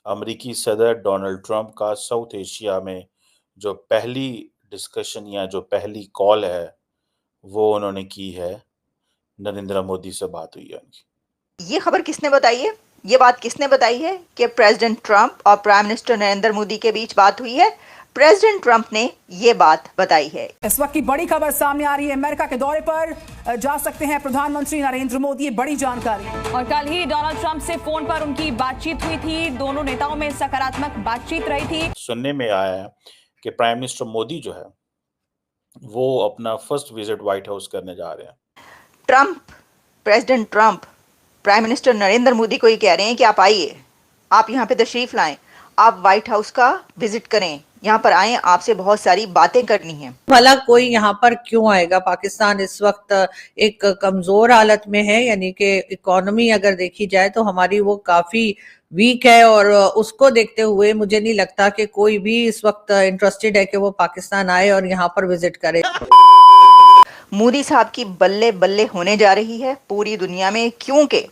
अमेरिकी सदर Donald Trump का साउथ एशिया में जो पहली डिस्कशन या जो पहली कॉल है, वो उन्होंने की है, नरेंद्र मोदी से बात हुई है उनकी। ये खबर किसने बताई है? ये बात किसने बताई है कि प्रेसिडेंट ट्रंप और प्राइम मिनिस्टर नरेंद्र मोदी के बीच बात हुई है? प्रेसिडेंट ट्रंप ने ये बात बताई है। इस वक्त की बड़ी खबर सामने आ रही है। अमेरिका के दौरे पर जा सकते हैं प्रधानमंत्री नरेंद्र मोदी, ये बड़ी जानकारी। और कल ही डोनाल्ड ट्रंप से फोन पर उनकी बातचीत हुई थी। दोनों नेताओं में सकारात्मक बातचीत रही थी। सुनने में आया है कि प्राइम मिनिस्टर मोदी जो है वो अपना फर्स्ट विजिट व्हाइट हाउस करने जा रहे हैं। President Trump prime minister Narendra Modi को ये कह रहे हैं कि आप आइए, आप यहाँ पे तशरीफ लाएं, आप व्हाइट हाउस का विजिट करें, यहाँ पर आए, आपसे बहुत सारी बातें करनी है। भला कोई यहाँ पर क्यों आएगा? पाकिस्तान इस वक्त एक कमजोर हालत में है, यानी कि इकोनॉमी अगर देखी जाए तो हमारी वो काफी वीक है, और उसको देखते हुए मुझे नहीं लगता कि कोई भी इस वक्त इंटरेस्टेड है कि वो पाकिस्तान आए और यहाँ पर विजिट करे। मोदी साहब की बल्ले बल्ले होने जा रही है पूरी दुनिया में, क्योंकि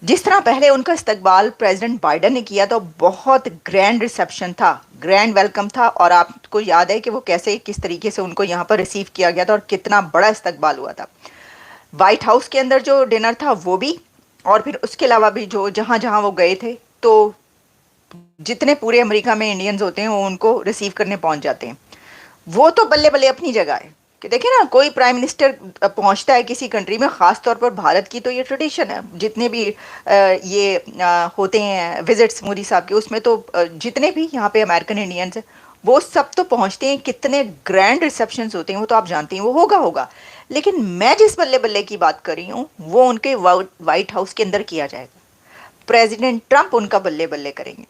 जिस तरह पहले उनका इस्तकबाल प्रेसिडेंट बाइडेन ने किया तो बहुत ग्रैंड रिसेप्शन था, ग्रैंड वेलकम था, और आपको याद है कि वो कैसे किस तरीके से उनको यहाँ पर रिसीव किया गया था और कितना बड़ा इस्तकबाल हुआ था। व्हाइट हाउस के अंदर जो डिनर था वो भी, और फिर उसके अलावा भी जो जहाँ जहाँ वो गए थे, तो जितने पूरे अमेरिका में इंडियंस होते हैं वो उनको रिसीव करने पहुँच जाते हैं। वो तो बल्ले बल्ले अपनी जगह है कि देखिए ना, कोई प्राइम मिनिस्टर पहुंचता है किसी कंट्री में, ख़ास तौर पर भारत की तो ये ट्रेडिशन है, जितने भी होते हैं विजिट्स मोदी साहब के, उसमें तो जितने भी यहाँ पे अमेरिकन इंडियंस हैं वो सब तो पहुंचते हैं। कितने ग्रैंड रिसेप्शंस होते हैं वो तो आप जानते हैं, वो होगा। लेकिन मैं जिस बल्ले बल्ले की बात कर रही हूँ वो उनके व्हाइट हाउस के अंदर किया जाएगा। प्रेसिडेंट ट्रंप उनका बल्ले बल्ले करेंगे।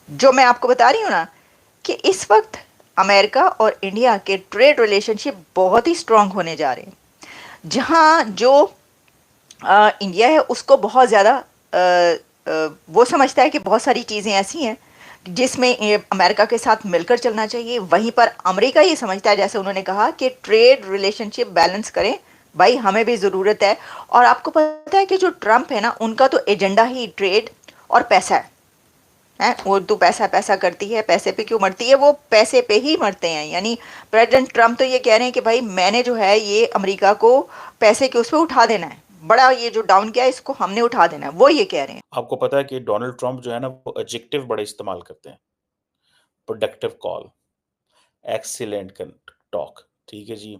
जो मैं आपको बता रही हूँ ना कि इस वक्त अमेरिका और इंडिया के ट्रेड रिलेशनशिप बहुत ही स्ट्रांग होने जा रहे हैं, जहाँ जो इंडिया है उसको बहुत ज़्यादा वो समझता है कि बहुत सारी चीज़ें ऐसी हैं जिसमें अमेरिका के साथ मिलकर चलना चाहिए। वहीं पर अमेरिका ये समझता है, जैसे उन्होंने कहा, कि ट्रेड रिलेशनशिप बैलेंस करें, भाई हमें भी ज़रूरत है। और आपको पता है कि जो ट्रंप है ना, उनका तो एजेंडा ही ट्रेड और पैसा है। वो तो पैसा पैसा करती है, पैसे पे क्यों मरती है, वो पैसे पे ही मरते हैं। यानी प्रेसिडेंट ट्रंप तो ये कह रहे हैं कि भाई मैंने जो है ये अमेरिका को पैसे के उस पर उठा देना है, बड़ा ये जो डाउन किया है इसको हमने उठा देना है, वो ये कह रहे हैं। आपको पता है कि डोनाल्ड ट्रंप जो है ना वो एडजेक्टिव बड़े इस्तेमाल करते हैं। प्रोडक्टिव कॉल, एक्सीलेंट टॉक, ठीक है जी।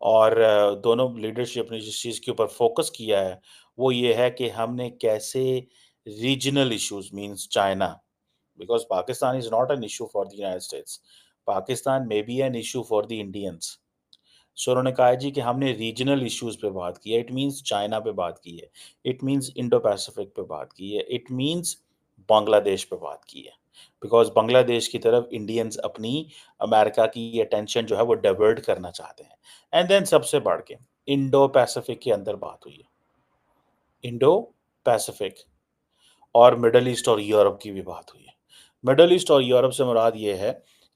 और दोनों लीडरशिप ने जिस चीज़ के ऊपर फोकस किया है वो ये है कि हमने कैसे regional issues means China, because Pakistan is not an issue for the United States, Pakistan may be an issue for the Indians. So उन्होंने कहा जी कि हमने रीजनल इश्यूज पे बात की है, इट मींस चाइना पे बात की है, इट मींस इंडो पैसिफिक पे बात की है, इट मींस बांग्लादेश पे बात की है, बिकॉज बांग्लादेश की तरफ इंडियंस अपनी अमेरिका की अटेंशन जो है वो डाइवर्ट करना चाहते हैं। एंड देन सबसे बढ़ के इंडो पैसिफिक के अंदर बात हुई है, इंडो पैसिफिक, और मिडल ईस्ट और यूरोप की भी बात हुई है। मिडल ईस्ट और यूरोप से मुराद ये है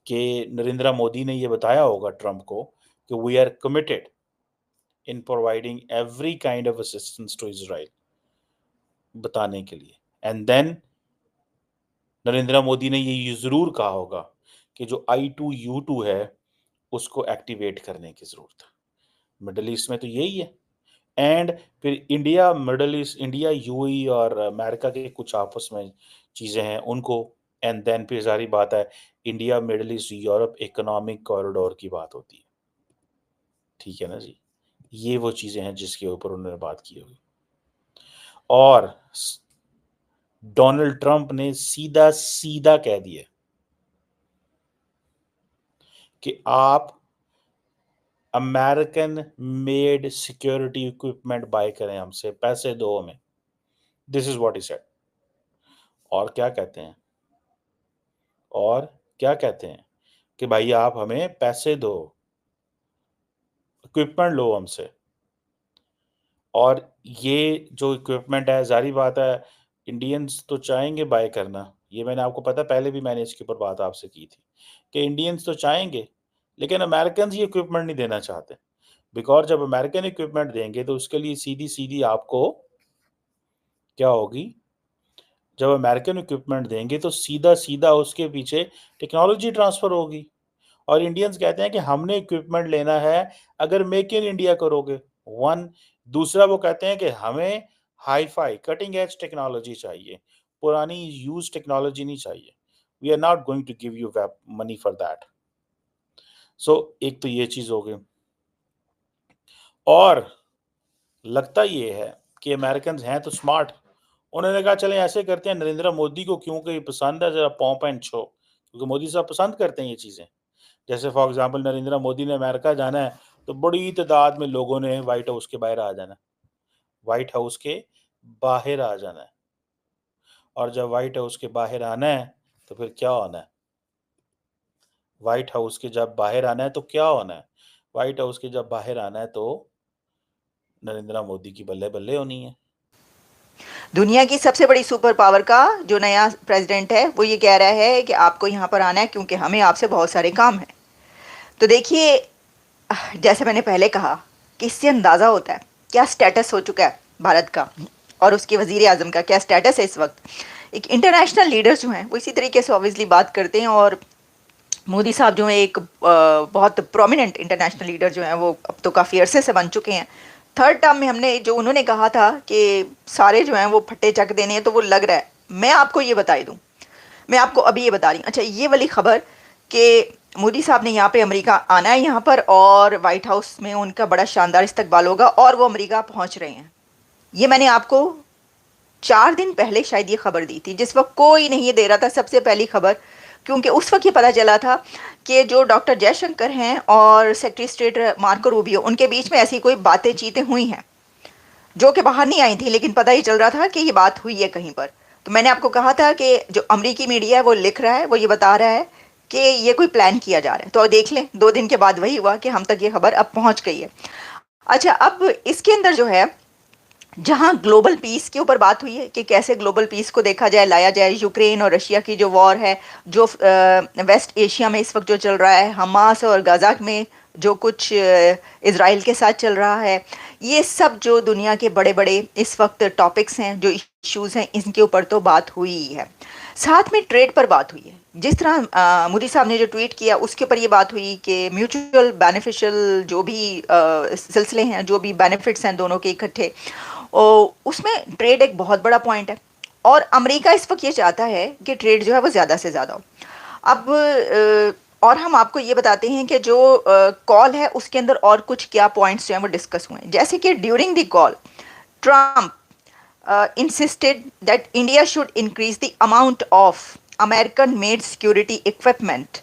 कि नरेंद्र मोदी ने ये बताया होगा ट्रंप को कि we are committed in providing every kind of assistance to Israel, बताने के लिए। एंड देन नरेंद्र मोदी ने ये जरूर कहा होगा कि जो I2U2 है उसको एक्टिवेट करने की जरूरत है। मिडल ईस्ट में तो यही है। एंड फिर India middle east, India UAE और अमेरिका के कुछ आपस में चीज़ें हैं उनको। एंड देन फिर सारी बात है India middle east Europe economic corridor की बात होती है, ठीक है ना जी। ये वो चीज़ें हैं जिसके ऊपर उन्होंने बात की होगी। और डोनाल्ड ट्रंप ने सीधा सीधा कह दिया कि आप American made security equipment buy करें हमसे, पैसे दो हमें। This is what he said. और क्या कहते हैं, और क्या कहते हैं कि भाई आप हमें पैसे दो, इक्विपमेंट लो हमसे। और ये जो इक्विपमेंट है, जारी बात है इंडियंस तो चाहेंगे बाय करना। ये मैंने आपको पता, पहले भी मैंने इसके ऊपर बात आपसे की थी कि इंडियंस तो चाहेंगे लेकिन अमेरिकन ये इक्विपमेंट नहीं देना चाहते, बिकॉज जब अमेरिकन इक्विपमेंट देंगे तो उसके लिए सीधी सीधी आपको क्या होगी, जब अमेरिकन इक्विपमेंट देंगे तो सीधा-सीधा उसके पीछे टेक्नोलॉजी ट्रांसफ़र होगी और इंडियंस कहते हैं कि हमने इक्विपमेंट लेना है अगर मेक इन इंडिया करोगे, 1 दूसरा वो कहते हैं कि हमें हाई-फाई कटिंग एज टेक्नोलॉजी चाहिए, पुरानी यूज़्ड टेक्नोलॉजी नहीं चाहिए। We are not going to give you weapon money for that. So एक तो ये चीज़ हो गई और लगता ये है कि अमेरिकन्स हैं तो स्मार्ट। उन्होंने कहा चलें ऐसे करते हैं नरेंद्र मोदी को क्योंकि पसंद है ज़रा पॉम्प एंड शो क्योंकि मोदी साहब पसंद करते हैं ये चीज़ें। जैसे फॉर एग्ज़ाम्पल नरेंद्र मोदी ने अमेरिका जाना है तो बड़ी तादाद में लोगों ने व्हाइट हाउस के बाहर आ जाना है। व्हाइट हाउस के बाहर आ जाना है और जब व्हाइट हाउस के बाहर आना है तो फिर क्या होना है? व्हाइट हाउस के जब बाहर आना है तो क्या होना है? व्हाइट हाउस के जब बाहर आना है तो नरेंद्र मोदी की बल्ले-बल्ले होनी है। दुनिया की सबसे बड़ी सुपर पावर का जो नया प्रेसिडेंट है वो ये कह रहा है कि आपको यहाँ पर आना है क्योंकि हमें आपसे बहुत सारे काम हैं। तो देखिए, जैसे मैंने पहले कहा कि इससे अंदाज़ा होता है क्या स्टेटस हो चुका है भारत का और उसके वज़ीर आज़म का क्या स्टेटस है इस वक्त। एक इंटरनेशनल लीडर्स जो हैं वो इसी तरीके से ऑब्वियसली बात करते हैं और मोदी साहब जो है एक बहुत प्रोमिनेंट इंटरनेशनल लीडर जो हैं वो अब तो काफ़ी अरसे से बन चुके हैं। थर्ड टर्म में हमने जो उन्होंने कहा था कि सारे जो हैं वो फट्टे चक देने हैं तो वो लग रहा है। मैं आपको ये बता दूँ, मैं आपको अभी ये बता रही हूँ। अच्छा, ये वाली खबर कि मोदी साहब ने यहाँ पे अमेरिका आना है यहाँ पर और वाइट हाउस में उनका बड़ा शानदार इस्तकबाल होगा और वो अमेरिका पहुँच रहे हैं, ये मैंने आपको 4 दिन पहले शायद ये खबर दी थी, जिस वक्त कोई नहीं ये दे रहा था सबसे पहली खबर, क्योंकि उस वक्त ये पता चला था कि जो डॉक्टर जयशंकर हैं और सेक्रेटरी स्टेट मार्को रूबियो उनके बीच में ऐसी कोई बातें चीतें हुई हैं जो कि बाहर नहीं आई थी, लेकिन पता ही चल रहा था कि ये बात हुई है कहीं पर। तो मैंने आपको कहा था कि जो अमेरिकी मीडिया है वो लिख रहा है, वो ये बता रहा है कि ये कोई प्लान किया जा रहा है। तो देख लें, 2 दिन के बाद वही हुआ कि हम तक ये खबर अब पहुंच गई है। अच्छा, अब इसके अंदर जो है जहां ग्लोबल पीस के ऊपर बात हुई है कि कैसे ग्लोबल पीस को देखा जाए, लाया जाए, यूक्रेन और रशिया की जो वॉर है, जो वेस्ट एशिया में इस वक्त जो चल रहा है, हमास और गाजा में जो कुछ इज़राइल के साथ चल रहा है, ये सब जो दुनिया के बड़े बड़े इस वक्त टॉपिक्स हैं, जो इश्यूज़ हैं, इनके ऊपर तो बात हुई ही है। साथ में ट्रेड पर बात हुई है। जिस तरह मोदी साहब ने जो ट्वीट किया उसके ऊपर ये बात हुई कि म्यूचुअल बेनिफिशियल जो भी सिलसिले हैं, जो भी बेनिफिट्स हैं दोनों के इकट्ठे, उसमें ट्रेड एक बहुत बड़ा पॉइंट है और अमेरिका इस वक्त ये चाहता है कि ट्रेड जो है वो ज़्यादा से ज़्यादा हो। अब और हम आपको ये बताते हैं कि जो कॉल है उसके अंदर और कुछ क्या पॉइंट्स जो हैं वो डिस्कस हुए हैं। जैसे कि during the call Trump insisted that India should increase the amount of American-made security equipment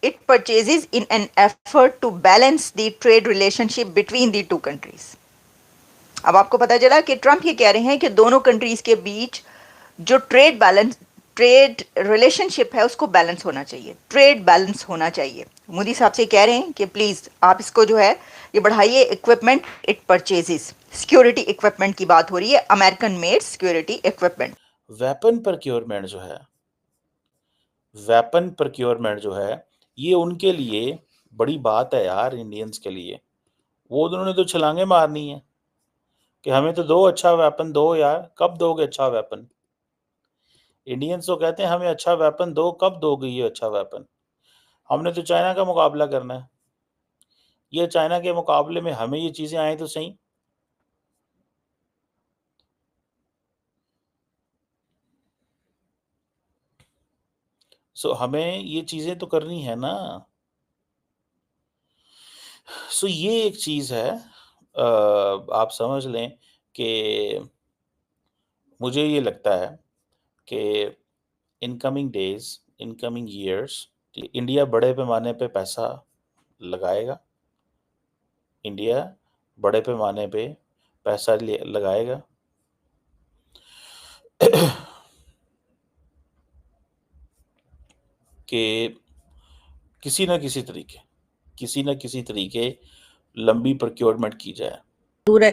it purchases in an effort to balance the trade relationship between the two countries. अब आपको पता चला कि ट्रम्प ये कह रहे हैं कि दोनों कंट्रीज के बीच जो ट्रेड रिलेशनशिप है उसको बैलेंस होना चाहिए, ट्रेड बैलेंस होना चाहिए। मोदी साहब से कह रहे हैं कि प्लीज़ आप इसको जो है ये बढ़ाइए, equipment it purchases, security equipment की बात हो रही है, American made security equipment. Weapon procurement जो है ये उनके लिए बड़ी बात है यार, इंडियंस के लिए। वो उन्होंने तो छलांगे मारनी है कि हमें तो दो अच्छा वेपन दो यार, कब दोगे अच्छा वेपन? इंडियंस तो कहते हैं हमें अच्छा वेपन दो, कब दोगे ये अच्छा वेपन? हमने तो चाइना का मुकाबला करना है। ये चाइना के मुकाबले में हमें ये चीज़ें आएँ तो सही। सो हमें ये चीज़ें तो करनी है ना। सो ये एक चीज़ है, आप समझ लें कि मुझे ये लगता है कि in coming days, in coming years India बड़े पैमाने पे पैसा लगाएगा। इंडिया बड़े पैमाने पे पैसा लगाएगा। कि किसी न किसी तरीके लंबी प्रोक्योरमेंट की जाए। दूर है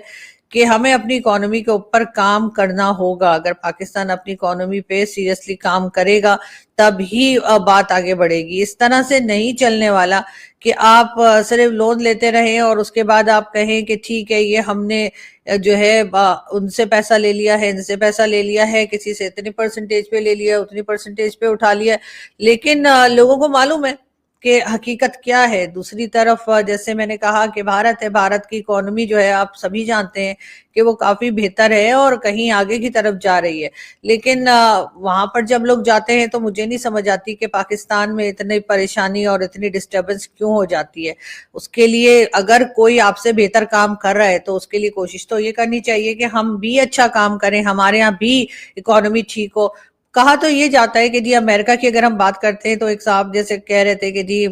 कि हमें अपनी इकोनॉमी के ऊपर काम करना होगा। अगर पाकिस्तान अपनी इकोनॉमी पे सीरियसली काम करेगा तब ही बात आगे बढ़ेगी। इस तरह से नहीं चलने वाला कि आप सिर्फ लोन लेते रहें और उसके बाद आप कहें कि ठीक है, ये हमने जो है उनसे पैसा ले लिया है, इनसे पैसा ले लिया है, किसी से इतनी परसेंटेज पे ले लिया, उतनी परसेंटेज पे उठा लिया, लेकिन लोगों को मालूम है कि हकीकत क्या है। दूसरी तरफ जैसे मैंने कहा कि भारत है, भारत की इकोनॉमी जो है आप सभी जानते हैं कि वो काफी बेहतर है और कहीं आगे की तरफ जा रही है, लेकिन वहां पर जब लोग जाते हैं तो मुझे नहीं समझ आती कि पाकिस्तान में इतनी परेशानी और इतनी डिस्टर्बेंस क्यों हो जाती है। उसके लिए अगर कोई आपसे बेहतर काम कर रहा है तो उसके लिए कोशिश तो ये करनी चाहिए कि हम भी अच्छा काम करें, हमारे यहाँ भी इकोनॉमी ठीक हो। कहा तो ये जाता है कि जी अमेरिका की अगर हम बात करते हैं तो एक साहब जैसे कह रहे थे कि जी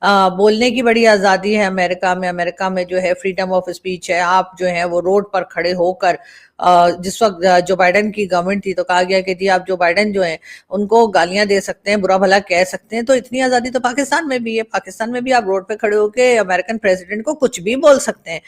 बोलने की बड़ी आजादी है अमेरिका में जो है फ्रीडम ऑफ स्पीच है। आप जो है वो रोड पर खड़े होकर जिस वक्त जो बाइडेन की गवर्नमेंट थी तो कहा गया कि जी आप जो बाइडेन जो है उनको गालियां दे सकते हैं, बुरा भला कह सकते हैं, तो इतनी आजादी तो पाकिस्तान में भी है। पाकिस्तान में भी आप रोड पे खड़े होकर अमेरिकन प्रेसिडेंट को कुछ भी बोल सकते हैं।